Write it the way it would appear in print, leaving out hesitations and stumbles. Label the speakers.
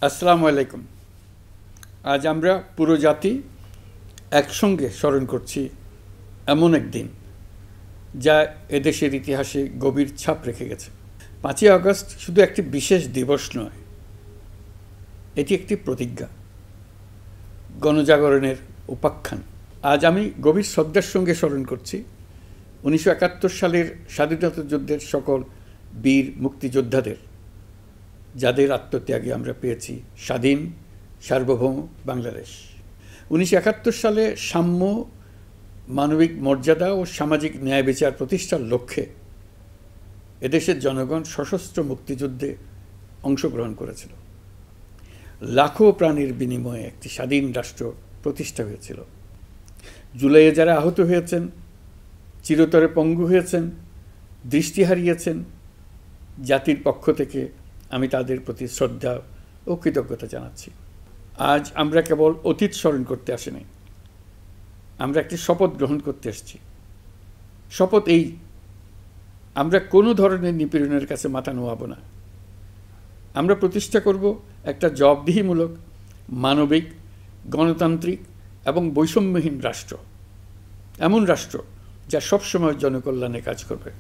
Speaker 1: আসসালামু আলাইকুম। আজ আমরা পুরো জাতি একসঙ্গে স্মরণ করছি এমন এক দিন যা এদেশের ইতিহাসে গভীর ছাপ রেখে গেছে। 5ই আগস্ট শুধু একটি বিশেষ দিবস নয়, এটি একটি প্রতিজ্ঞা, গণজাগরণের উপাখ্যান। আজ আমি গভীর শ্রদ্ধার সঙ্গে স্মরণ করছি 1971 সালের স্বাধীনতা যুদ্ধের সকল বীর মুক্তিযোদ্ধাদের, যাদের আত্মত্যাগে আমরা পেয়েছি স্বাধীন সার্বভৌম বাংলাদেশ। 1971 সালে সাম্য, মানবিক মর্যাদা ও সামাজিক ন্যায় বিচার প্রতিষ্ঠার লক্ষ্যে এদেশের জনগণ সশস্ত্র মুক্তিযুদ্ধে অংশগ্রহণ করেছিল। লাখো প্রাণীর বিনিময়ে একটি স্বাধীন রাষ্ট্র প্রতিষ্ঠা হয়েছিল। জুলাইয়ে যারা আহত হয়েছেন, চিরতরে পঙ্গু হয়েছেন, দৃষ্টি হারিয়েছেন, জাতির পক্ষ থেকে আমি তাদের প্রতি শ্রদ্ধা ও কৃতজ্ঞতা জানাচ্ছি। আজ আমরা কেবল অতীত স্মরণ করতে আসিনি, আমরা একটি শপথ গ্রহণ করতে এসেছি। শপথ এই, আমরা কোনো ধরনের নিপীড়নের কাছে মাথা নোয়াব না। আমরা প্রতিষ্ঠা করব একটা জবাবদিহিমূলক, মানবিক, গণতান্ত্রিক এবং বৈষম্যহীন রাষ্ট্র, এমন রাষ্ট্র যা সবসময় জনকল্যাণে কাজ করবে।